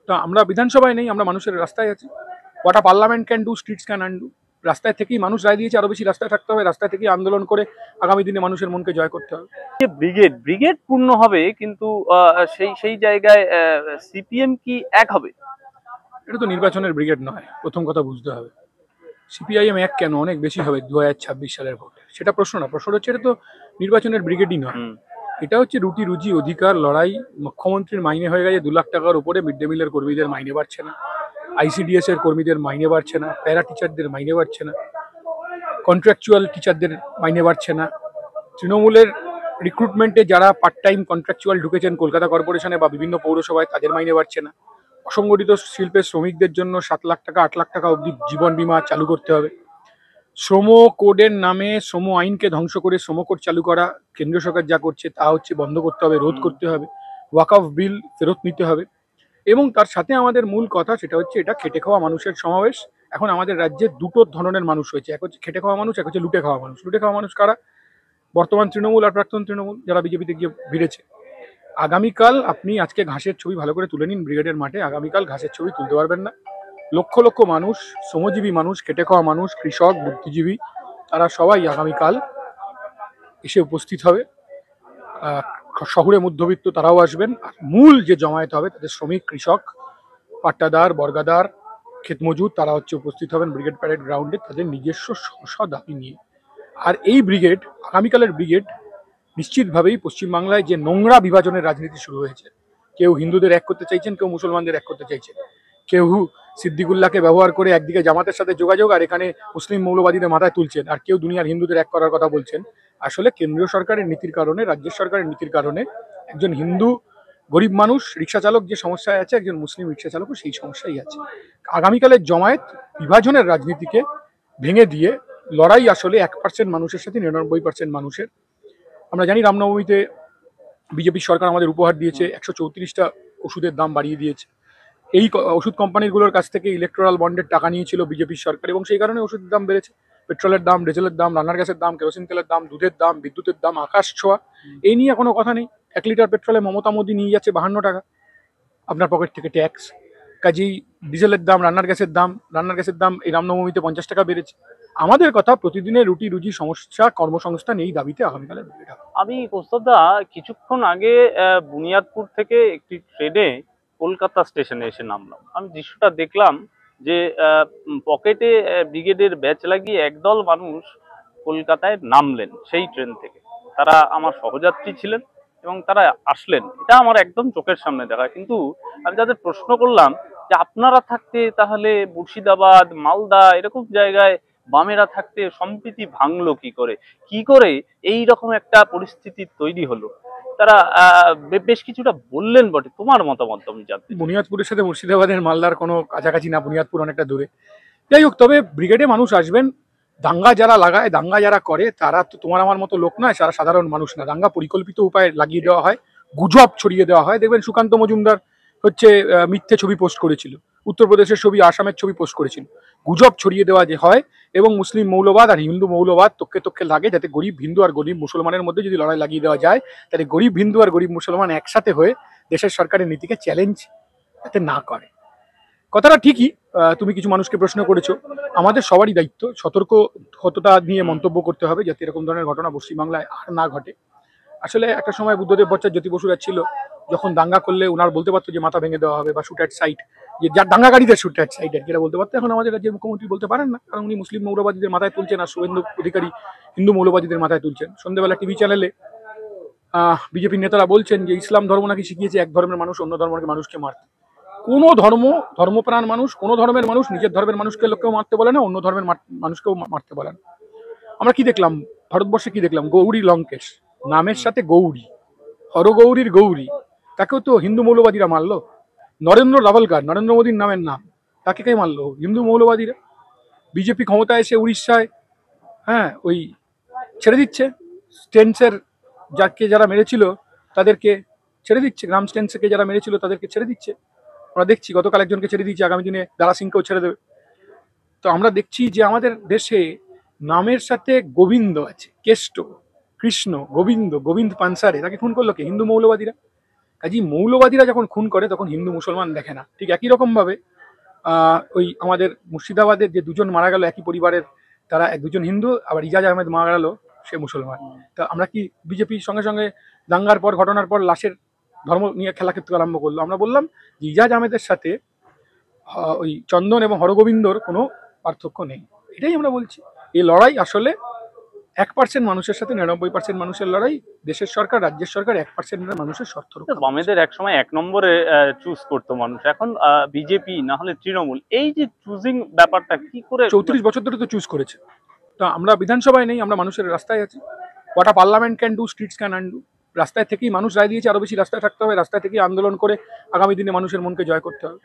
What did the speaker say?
তো আমরা বিধানসভায় নেই, আমরা মানুষের রাস্তায় আছি। What a parliament can do, streets can undo. রাস্তায় থেকেই মানুষ রায় দিয়েছে, আরো বেশি রাস্তায় থাকতে হবে, রাস্তায় থেকেই আন্দোলন করে আগামী দিনে মানুষের মনকে জয় করতে হবে। ব্রিগেড ব্রিগেড পূর্ণ হবে, কিন্তু সেই সেই জায়গায় সিপিএম কি এক হবে? এটা তো নির্বাচনের ব্রিগেড নয়, প্রথম কথা বুঝতে হবে। সিপিআইএম এক কেন, অনেক বেশি হবে 2026 সালের ভোটে, সেটা প্রশ্ন না। প্রশ্ন হচ্ছে এটা তো নির্বাচনের ব্রিগেডই নয়, এটা হচ্ছে রুটি রুজি অধিকার লড়াই। মুখ্যমন্ত্রীর মাইনে হয়ে গেছে 2 লাখ টাকার উপরে, মিড ডে মিলের কর্মীদের মাইনে বাড়ছে না, আইসিডিএস এর কর্মীদের মাইনে বাড়ছে না, প্যারা টিচারদের মাইনে বাড়ছে না, কন্ট্রাকচুয়াল টিচারদের মাইনে বাড়ছে না। তৃণমূলের রিক্রুটমেন্টে যারা পার্ট টাইম কন্ট্রাকচুয়াল ঢুকেছেন কলকাতা কর্পোরেশনে বা বিভিন্ন পৌরসভায়, তাদের মাইনে বাড়ছে না। অসংগঠিত শিল্পের শ্রমিকদের জন্য 7 লাখ টাকা 8 লাখ টাকা অবধি জীবন বীমা চালু করতে হবে। শ্রম কোডের নামে শ্রম আইনকে ধ্বংস করে শ্রম কোড চালু করা কেন্দ্রীয় সরকার যা করছে তা হচ্ছে বন্ধ করতে হবে, রোধ করতে হবে। ওয়াকফ বিল ফেরত নিতে হবে। এবং তার সাথে আমাদের মূল কথা সেটা হচ্ছে এটা খেটে খাওয়া মানুষের সমাবেশ। এখন আমাদের রাজ্যে দুটো ধরনের মানুষ হয়েছে, এক হচ্ছে খেটে খাওয়া মানুষ, এক হচ্ছে লুটে খাওয়া মানুষ। লুটে খাওয়া মানুষ কারা? বর্তমান তৃণমূল আর প্রাক্তন তৃণমূল, যারা বিজেপিতে গিয়ে ভিড়েছে। আগামীকাল আপনি আজকে ঘাসের ছবি ভালো করে তুলে নিন ব্রিগেডের মাঠে, আগামীকাল ঘাসের ছবি তুলতে পারবেন না। লক্ষ লক্ষ মানুষ, শ্রমজীবী মানুষ, খেটে খাওয়া মানুষ, কৃষক, বুদ্ধিজীবী, তারা সবাই আগামীকাল এসে উপস্থিত হবে। শহুরে মধ্যবিত্ত তারাও আসবেন। আর মূল যে জমায়েত হবে তাদের শ্রমিক, কৃষক, পাট্টাদার, বর্গাদার, ক্ষেতমজুর, তারা হচ্ছে উপস্থিত হবেন ব্রিগেড প্যারেড গ্রাউন্ডে তাদের নিজস্ব স্ব দাবি নিয়ে। আর এই ব্রিগেড, আগামীকালের ব্রিগেড, নিশ্চিতভাবেই পশ্চিমবাংলায় যে নোংরা বিভাজনের রাজনীতি শুরু হয়েছে, কেউ হিন্দুদের এক করতে চাইছেন, কেউ মুসলমানদের এক করতে চাইছেন, কেউ সিদ্দিকুল্লাহকে ব্যবহার করে একদিকে জামাতের সাথে যোগাযোগ আর এখানে মুসলিম মৌলবাদীদের মাথায় তুলছেন, আর কেউ দুনিয়ার হিন্দুদের এক করার কথা বলছেন। আসলে কেন্দ্রীয় সরকারের নীতির কারণে, রাজ্য সরকারের নীতির কারণে একজন হিন্দু গরিব মানুষ রিক্সা চালক যে সমস্যায় আছে, একজন মুসলিম রিক্সা চালকও সেই সমস্যাই আছে। আগামীকালের জমায়েত বিভাজনের রাজনীতিকে ভেঙে দিয়ে লড়াই আসলে 1% মানুষের সাথে 99% মানুষের। আমরা জানি রামনবমীতে বিজেপি সরকার আমাদের উপহার দিয়েছে, 134টা ওষুধের দাম বাড়িয়ে দিয়েছে। এই ওষুধ কোম্পানিগুলোর কাছ থেকে ইলেকট্রাল বন্ডের টাকা নিয়েছিল বিজেপির সরকার, এবং সেই কারণে ওষুধের দাম বেড়েছে। পেট্রোলের দাম, ডিজেলের দাম, রান্নার গ্যাসের দাম, কেরোসিন তেলের দাম, দুধের দাম, বিদ্যুতের দাম আকাশ ছোঁয়া। এই নিয়ে কোনো কথা নেই। 1 লিটার পেট্রোলে মমতা মোদী নিয়ে যাচ্ছে 52 টাকা আপনার পকেট থেকে ট্যাক্স। কাজেই ডিজেলের দাম, রান্নার গ্যাসের দাম এই রামনবমীতে 50 টাকা বেড়েছে। আমাদের কথা প্রতিদিনের রুটি রুজি সমস্যা, কর্মসংস্থান, এই দাবিতে আগামীকালে বেড়ে হবে। আমি কৌস্তবদা কিছুক্ষণ আগে বুনিয়াদপুর থেকে একটি ট্রেনে কলকাতা স্টেশনে এসে নামলাম। আমি দৃশ্যটা দেখলাম যে পকেটে ব্রিগেডের ব্যাচ লাগিয়ে একদল মানুষ কলকাতায় নামলেন সেই ট্রেন থেকে। তারা আমার সহযাত্রী ছিলেন এবং তারা আসলেন, এটা আমার একদম চোখের সামনে দেখা। কিন্তু আমি তাদের প্রশ্ন করলাম যে আপনারা থাকতে তাহলে মুর্শিদাবাদ, মালদা এরকম জায়গায় বামেরা থাকতে সম্প্রীতি ভাঙলো কি করে, কি করে এই রকম একটা পরিস্থিতি তৈরি হলো? তারা বেশ কিছুটা বললেন বটে। তোমার মতামত আমি জানতে চাই। বুনিয়াদপুরের সাথে মুর্শিদাবাদের মালদার কোনো কাছাকাছি না, বুনিয়াদপুর অনেকটা দূরে। যাই হোক, তবে ব্রিগেডে মানুষ আসবেন। দাঙ্গা যারা লাগায়, দাঙ্গা যারা করে, তারা তো তোমার আমার মতো লোক নয়, তারা সাধারণ মানুষ না। দাঙ্গা পরিকল্পিত উপায়ে লাগিয়ে দেওয়া হয়, গুজব ছড়িয়ে দেওয়া হয়। দেখবেন সুকান্ত মজুমদার হচ্ছে মিথ্যে ছবি পোস্ট করেছিল, উত্তরপ্রদেশের ছবি, আসামের ছবি পোস্ট করেছিল। গুজব ছড়িয়ে দেওয়া যে হয়, এবং মুসলিম মৌলবাদ আর হিন্দু মৌলবাদ তককে তককে লাগে, যাতে গরিব হিন্দু আর গরিব মুসলমানের মধ্যে যদি লড়াই লাগিয়ে দেওয়া যায়, তাহলে গরিব হিন্দু আর গরিব মুসলমান একসাথে হয়ে দেশের সরকারের নীতিকে চ্যালেঞ্জ যাতে না করে। কথাটা ঠিকই। তুমি কিছু মানুষকে প্রশ্ন করেছো, আমাদের সবারই দায়িত্ব সতর্কতা নিয়ে মন্তব্য করতে হবে, যাতে এরকম ধরনের ঘটনা পশ্চিমবাংলায় আর না ঘটে। আসলে একটা সময় বুদ্ধদেব ভট্টাচার্য, জ্যোতি বসুরা ছিল, যখন দাঙ্গা করলে ওনার বলতে পারতো যে মাথা ভেঙে দেওয়া হবে বা শুট অ্যাট সাইট, যে যার দাঙ্গাকারীদের শুট অ্যাট সাইট আর কি বলতে পারতো। এখন আমাদের রাজ্যের মুখ্যমন্ত্রী বলতে পারেন না, কারণ উনি মুসলিম মৌলবাদীদের মাথায় তুলছেন আর শুভেন্দু অধিকারী হিন্দু মৌলবাদীদের মাথায় তুলছেন। সন্ধ্যেবেলা টিভি চ্যানেলে বিজেপির নেতারা বলছেন যে ইসলাম ধর্ম নাকি শিখিয়েছে এক ধর্মের মানুষ অন্য ধর্মের মানুষকে মারতে। কোনো ধর্মপ্রাণ মানুষ, কোনো ধর্মের মানুষ নিজের ধর্মের মানুষকে লোককেও মারতে বলে না, অন্য ধর্মের মানুষকেও মারতে বলে না। আমরা কি দেখলাম ভারতবর্ষে, কি দেখলাম? গৌরী লঙ্কেশ, নামের সাথে গৌরী, হরগৌরীর গৌরী, তাকেও তো হিন্দু মৌলবাদীরা মারলো। নরেন্দ্র লাভলকার, নরেন্দ্র মোদীর নামের নাম, তাকে কে মারলো? হিন্দু মৌলবাদীরা। বিজেপি ক্ষমতায় এসে উড়িষ্যায় ওই ছেড়ে দিচ্ছে স্টেন্সের, যারা মেরেছিল তাদেরকে ছেড়ে দিচ্ছে, গ্রাম স্টেন্সকে যারা মেরেছিল তাদেরকে ছেড়ে দিচ্ছে। আমরা দেখছি গতকাল একজনকে ছেড়ে দিয়েছে, আগামী দিনে দারা সিংকেও ছেড়ে দেবে। তো আমরা দেখছি যে আমাদের দেশে নামের সাথে গোবিন্দ আছে, কেষ্ট, কৃষ্ণ, গোবিন্দ পানসারে, তাকে খুন করলো কে? হিন্দু মৌলবাদীরা। আজই মৌলবাদীরা যখন খুন করে তখন হিন্দু মুসলমান দেখে না। ঠিক একই রকমভাবে ওই আমাদের মুর্শিদাবাদের যে দুজন মারা গেল একই পরিবারের, তারা দুজন হিন্দু, আবার ইজাজ আহমেদ মারা গেল সে মুসলমান। তা আমরা কি বিজেপির সঙ্গে সঙ্গে দাঙ্গার পর ঘটনার পর লাশের ধর্ম নিয়ে খেলা ক্ষেত্রে আরম্ভ করলো? আমরা বললাম যে ইজাজ আহমেদের সাথে ওই চন্দন এবং হরগোবিন্দর কোনো পার্থক্য নেই, এটাই আমরা বলছি। এই লড়াই আসলে 1% মানুষের সাথে 99% মানুষের লড়াই। দেশের সরকার, রাজ্যের সরকার 1% মানুষের স্বার্থ রক্ষা করছে। বামেদের একসময় 1 নম্বরে চুজ করতো মানুষ, এখন বিজেপি না হলে তৃণমূল। এই যে চুজিং ব্যাপারটা কি করে? 34 বছর ধরে তো চুজ করেছে। তো আমরা বিধানসভায় নেই, আমরা মানুষের রাস্তায় আছি। What a parliament can do, streets can undo. রাস্তায় থেকেই মানুষ রায় দিয়েছে, আরো বেশি রাস্তায় থাকতে হবে, রাস্তায় থেকেই আন্দোলন করে আগামী দিনে মানুষের মনকে জয় করতে হবে।